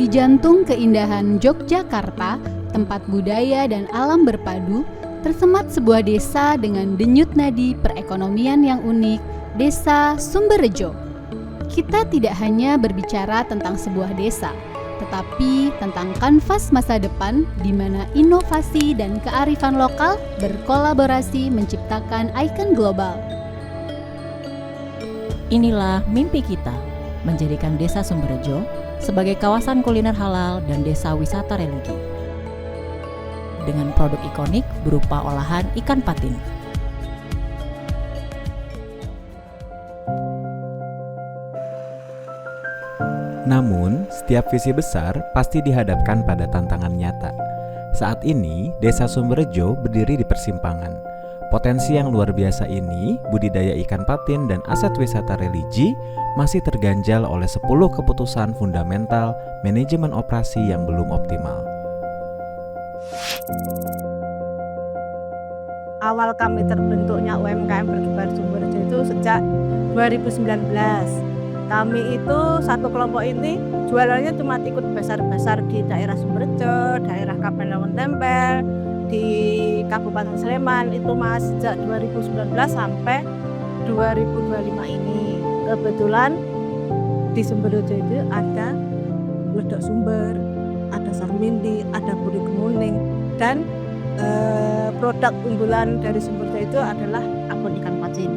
Di jantung keindahan Yogyakarta, tempat budaya dan alam berpadu, tersemat sebuah desa dengan denyut nadi perekonomian yang unik, Desa Sumberjo. Kita tidak hanya berbicara tentang sebuah desa, tetapi tentang kanvas masa depan di mana inovasi dan kearifan lokal berkolaborasi menciptakan ikon global. Inilah mimpi kita, menjadikan Desa Sumberjo sebagai kawasan kuliner halal dan desa wisata religi. Dengan produk ikonik berupa olahan ikan patin. Namun, setiap visi besar pasti dihadapkan pada tantangan nyata. Saat ini, Desa Sumberjo berdiri di persimpangan. Potensi yang luar biasa ini, budidaya ikan patin dan aset wisata religi, masih terganjal oleh 10 keputusan fundamental manajemen operasi yang belum optimal. Awal kami terbentuknya UMKM Berkibar Sumberjo itu sejak 2019. Kami itu satu kelompok ini jualannya cuma ikut besar-besar di daerah Sumberjo, daerah Kapanewon Tempel, di Kabupaten Sleman itu Mas sejak 2019 sampai 2025 ini. Kebetulan di Sumberjo itu ada ledok sumber, ada sarmindi, ada puri kemuning, dan produk unggulan dari Sumberjo itu adalah abon ikan patin.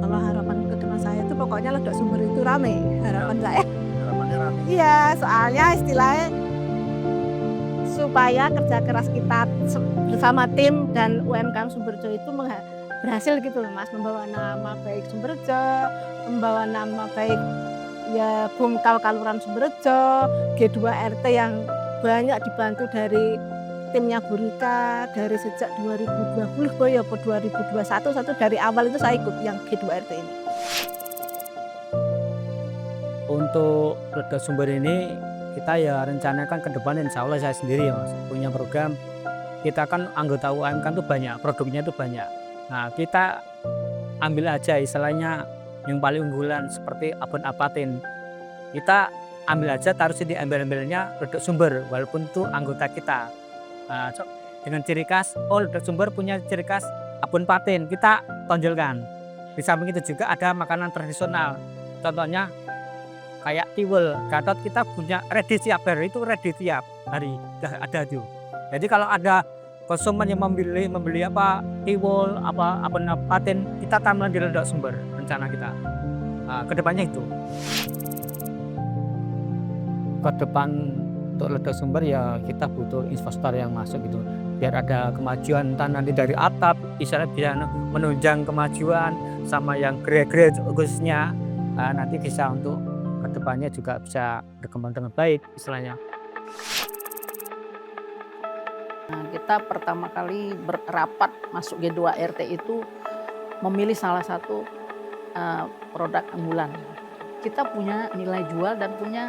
Kalau harapan kedua saya itu pokoknya ledok sumber itu rame, harapan saya. Harapannya rame. Iya, soalnya istilahnya supaya kerja keras kita bersama tim dan UMKM Sumberjo itu berhasil gitu loh Mas, membawa nama baik Sumberjo, membawa nama baik ya Bumkal Kaluran Sumberjo, G2RT yang banyak dibantu dari timnya Bu Rika dari sejak 2020 ya 2021 dari awal itu saya ikut yang G2RT ini. Untuk ledok sumber ini kita ya rencanakan ke depan, insya Allah saya sendiri ya Mas, punya program. Kita kan anggota UMKM itu banyak, produknya itu banyak. Nah kita ambil aja istilahnya yang paling unggulan seperti abon apatin. Kita ambil aja, taruh di embel-embelnya ledok sumber walaupun itu anggota kita. Nah, dengan ciri khas, ledok sumber punya ciri khas abon patin, kita tonjolkan. Di samping itu juga ada makanan tradisional. Contohnya kayak tiwul, Gatot kita punya ready siap hari, itu ready tiap hari ada tuh. Jadi kalau ada konsumen yang membeli apa tiwul apa patin, kita tambah di ledok sumber rencana kita. Nah, kedepannya itu. Ke depan untuk ledok sumber ya kita butuh investor yang masuk gitu, biar ada kemajuan entah nanti dari atap istilahnya bisa menunjang kemajuan sama yang grade khususnya nanti bisa untuk kedepannya juga bisa berkembang dengan baik istilahnya. Nah, kita pertama kali berapat masuk G2RT itu memilih salah satu produk unggulan. Kita punya nilai jual dan punya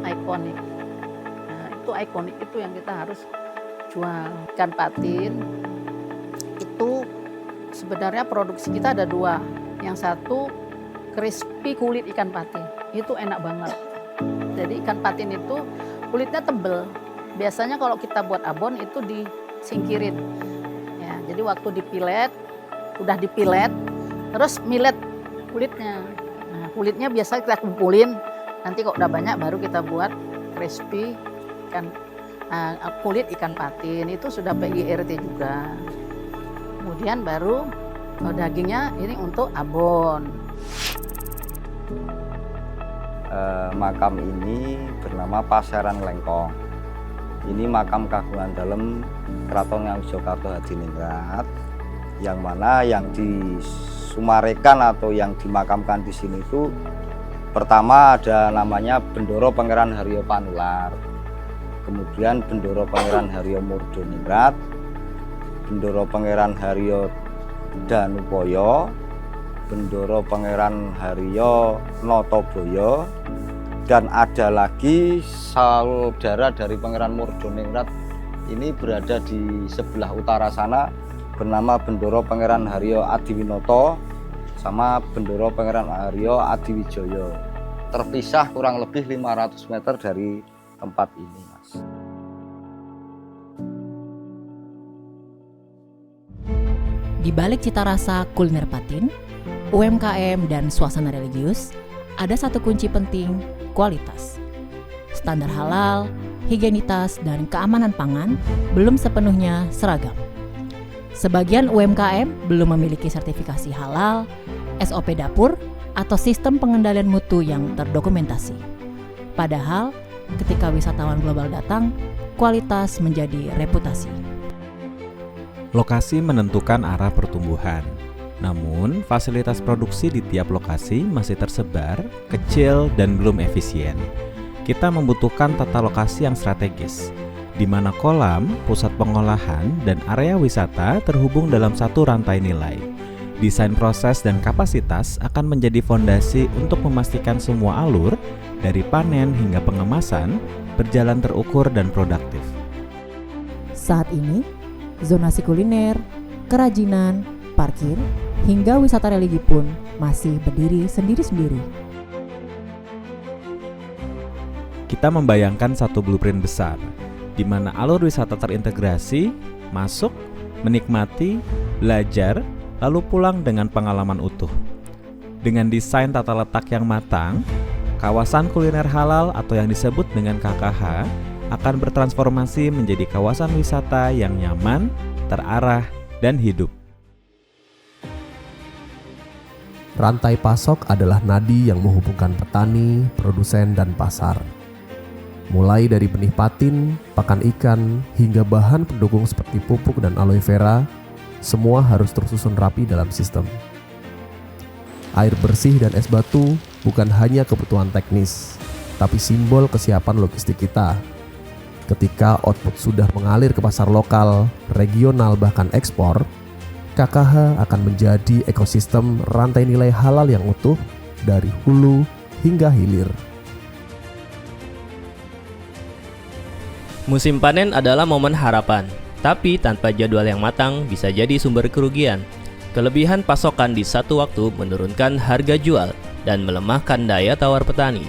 ikonik. Nah, itu ikonik itu yang kita harus jual. Ikan patin itu sebenarnya produksi kita ada 2. Yang satu crispy kulit ikan patin. Itu enak banget. Jadi ikan patin itu kulitnya tebel. Biasanya kalau kita buat abon itu disingkirin. Ya, jadi waktu dipilet, udah dipilet, terus milet kulitnya. Nah, kulitnya biasa kita kumpulin. Nanti kalau udah banyak baru kita buat crispy kulit ikan patin. Itu sudah PGRT juga. Kemudian baru dagingnya ini untuk abon. Makam ini bernama Pasaran Lengkong. Ini makam kagungan dalam Keraton Ngayogyakarta Hadiningrat, yang mana yang disumarekan atau yang dimakamkan di sini itu pertama ada namanya Bendoro Pangeran Haryo Panular, kemudian Bendoro Pangeran Haryo Murdoningrat, Bendoro Pangeran Haryo Danupoyo, Bendoro Pangeran Haryo Notoboyo, dan ada lagi saudara dari Pangeran Murdoningrat ini berada di sebelah utara sana bernama Bendoro Pangeran Haryo Adiwinoto sama Bendoro Pangeran Haryo Adiwijoyo. terpisah kurang lebih 500 meter dari tempat ini, Mas. Di balik cita rasa kuliner Patin, UMKM dan suasana religius, ada satu kunci penting, kualitas. Standar halal, higienitas, dan keamanan pangan belum sepenuhnya seragam. Sebagian UMKM belum memiliki sertifikasi halal, SOP dapur, atau sistem pengendalian mutu yang terdokumentasi. Padahal, ketika wisatawan global datang, kualitas menjadi reputasi. Lokasi menentukan arah pertumbuhan. Namun, fasilitas produksi di tiap lokasi masih tersebar, kecil, dan belum efisien. Kita membutuhkan tata lokasi yang strategis, di mana kolam, pusat pengolahan, dan area wisata terhubung dalam satu rantai nilai. Desain proses dan kapasitas akan menjadi fondasi untuk memastikan semua alur, dari panen hingga pengemasan, berjalan terukur dan produktif. Saat ini, zonasi kuliner, kerajinan, parkir, hingga wisata religi pun masih berdiri sendiri-sendiri. Kita membayangkan satu blueprint besar, di mana alur wisata terintegrasi, masuk, menikmati, belajar, lalu pulang dengan pengalaman utuh. Dengan desain tata letak yang matang, kawasan kuliner halal atau yang disebut dengan KKH akan bertransformasi menjadi kawasan wisata yang nyaman, terarah, dan hidup. Rantai pasok adalah nadi yang menghubungkan petani, produsen, dan pasar. Mulai dari benih patin, pakan ikan, hingga bahan pendukung seperti pupuk dan aloe vera, semua harus tersusun rapi dalam sistem. Air bersih dan es batu bukan hanya kebutuhan teknis, tapi simbol kesiapan logistik kita. Ketika output sudah mengalir ke pasar lokal, regional, bahkan ekspor, KKH akan menjadi ekosistem rantai nilai halal yang utuh dari hulu hingga hilir. Musim panen adalah momen harapan, tapi tanpa jadwal yang matang bisa jadi sumber kerugian. Kelebihan pasokan di satu waktu menurunkan harga jual dan melemahkan daya tawar petani.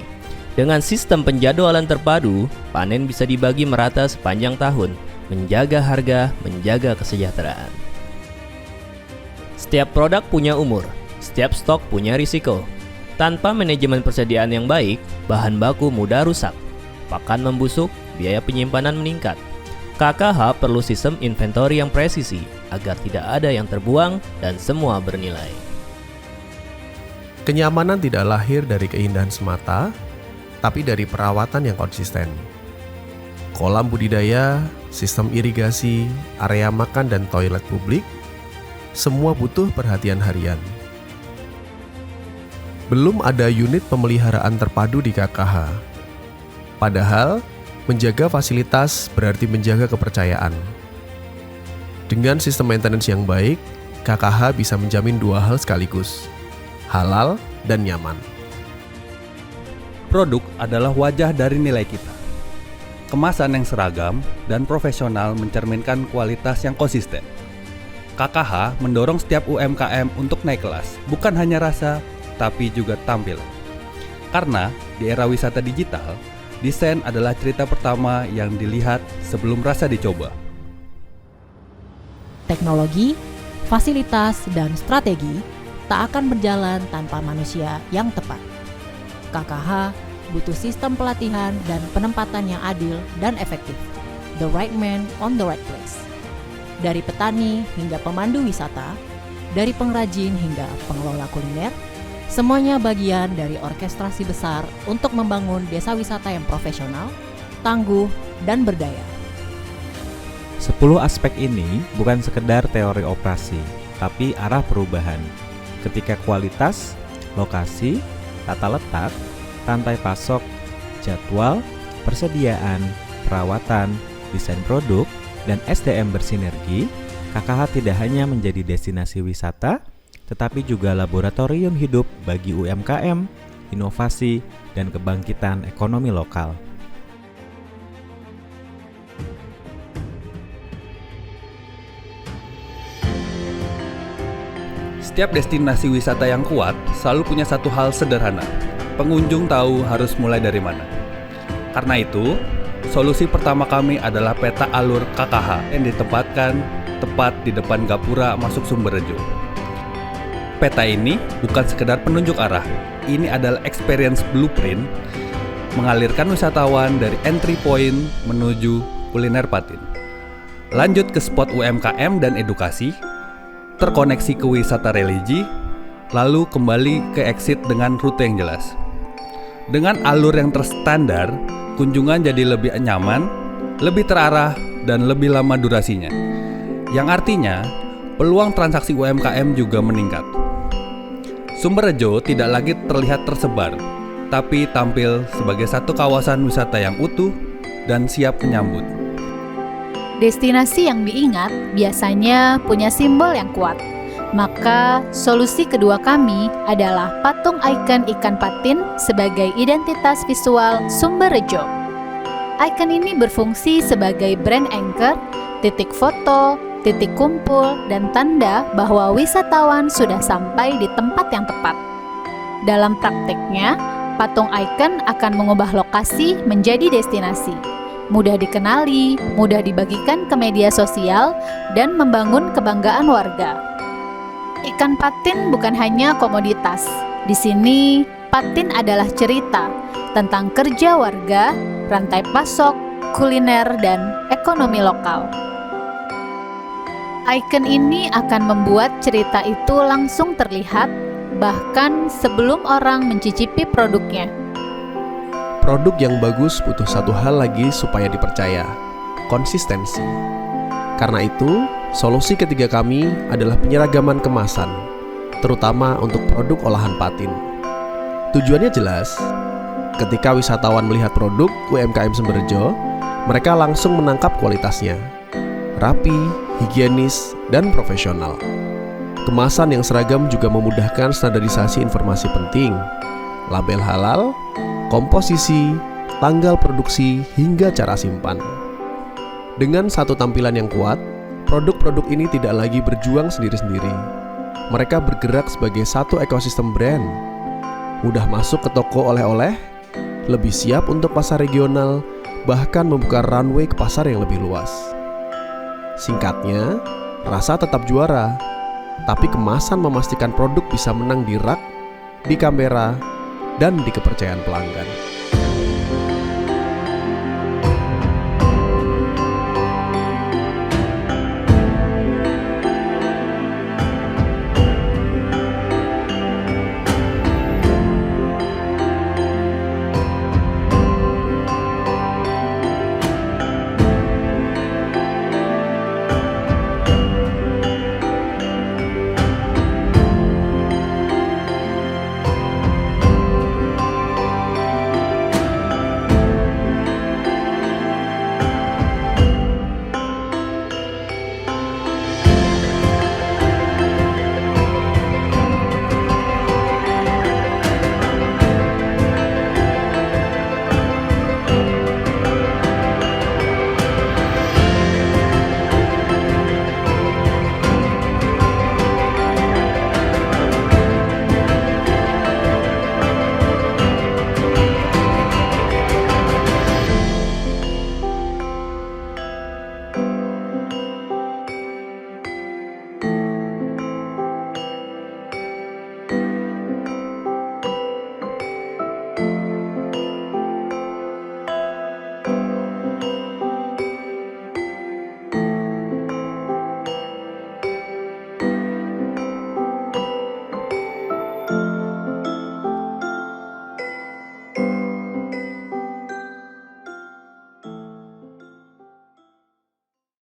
Dengan sistem penjadwalan terpadu, panen bisa dibagi merata sepanjang tahun, menjaga harga, menjaga kesejahteraan. Setiap produk punya umur, setiap stok punya risiko. Tanpa manajemen persediaan yang baik, bahan baku mudah rusak, pakan membusuk, biaya penyimpanan meningkat. KKH perlu sistem inventory yang presisi agar tidak ada yang terbuang dan semua bernilai. Kenyamanan tidak lahir dari keindahan semata, tapi dari perawatan yang konsisten. Kolam budidaya, sistem irigasi, area makan, dan toilet publik, semua butuh perhatian harian. Belum ada unit pemeliharaan terpadu di KKH. Padahal, menjaga fasilitas berarti menjaga kepercayaan. Dengan sistem maintenance yang baik, KKH bisa menjamin dua hal sekaligus, halal dan nyaman. Produk adalah wajah dari nilai kita. Kemasan yang seragam dan profesional mencerminkan kualitas yang konsisten. KKH mendorong setiap UMKM untuk naik kelas, bukan hanya rasa, tapi juga tampilan. Karena di era wisata digital, desain adalah cerita pertama yang dilihat sebelum rasa dicoba. Teknologi, fasilitas, dan strategi tak akan berjalan tanpa manusia yang tepat. KKH butuh sistem pelatihan dan penempatan yang adil dan efektif. The right man on the right place. Dari petani hingga pemandu wisata, dari pengrajin hingga pengelola kuliner, semuanya bagian dari orkestrasi besar untuk membangun desa wisata yang profesional, tangguh, dan berdaya. 10 aspek ini bukan sekedar teori operasi, tapi arah perubahan. Ketika kualitas, lokasi, tata letak, rantai pasok, jadwal, persediaan, perawatan, desain produk, dan SDM bersinergi, KKH tidak hanya menjadi destinasi wisata, tetapi juga laboratorium hidup bagi UMKM, inovasi, dan kebangkitan ekonomi lokal. Setiap destinasi wisata yang kuat selalu punya satu hal sederhana, pengunjung tahu harus mulai dari mana. Karena itu, solusi pertama kami adalah peta alur KKH yang ditempatkan tepat di depan gapura masuk Sumberjo. Peta ini bukan sekedar penunjuk arah, ini adalah experience blueprint mengalirkan wisatawan dari entry point menuju kuliner Patin. Lanjut ke spot UMKM dan edukasi, terkoneksi ke wisata religi, lalu kembali ke exit dengan rute yang jelas. Dengan alur yang terstandar, kunjungan jadi lebih nyaman, lebih terarah, dan lebih lama durasinya. Yang artinya, peluang transaksi UMKM juga meningkat. Sumberjo tidak lagi terlihat tersebar, tapi tampil sebagai satu kawasan wisata yang utuh dan siap menyambut. Destinasi yang diingat biasanya punya simbol yang kuat. Maka solusi kedua kami adalah patung ikon ikan patin sebagai identitas visual Sumberjo. Ikon ini berfungsi sebagai brand anchor, titik foto, titik kumpul, dan tanda bahwa wisatawan sudah sampai di tempat yang tepat. Dalam prakteknya, patung ikon akan mengubah lokasi menjadi destinasi. Mudah dikenali, mudah dibagikan ke media sosial, dan membangun kebanggaan warga. Ikan patin bukan hanya komoditas. Di sini, patin adalah cerita tentang kerja warga, rantai pasok, kuliner, dan ekonomi lokal. Ikon ini akan membuat cerita itu langsung terlihat, bahkan sebelum orang mencicipi produknya. Produk yang bagus butuh satu hal lagi supaya dipercaya, konsistensi. Karena itu, solusi ketiga kami adalah penyeragaman kemasan, terutama untuk produk olahan patin. Tujuannya jelas, ketika wisatawan melihat produk UMKM Sumberjo, mereka langsung menangkap kualitasnya. Rapi, higienis, dan profesional. Kemasan yang seragam juga memudahkan standarisasi informasi penting, label halal, komposisi, tanggal produksi, hingga cara simpan. Dengan satu tampilan yang kuat, produk-produk ini tidak lagi berjuang sendiri-sendiri. Mereka bergerak sebagai satu ekosistem brand, mudah masuk ke toko oleh-oleh, lebih siap untuk pasar regional, bahkan membuka runway ke pasar yang lebih luas. Singkatnya, rasa tetap juara, tapi kemasan memastikan produk bisa menang di rak, di kamera, dan di kepercayaan pelanggan.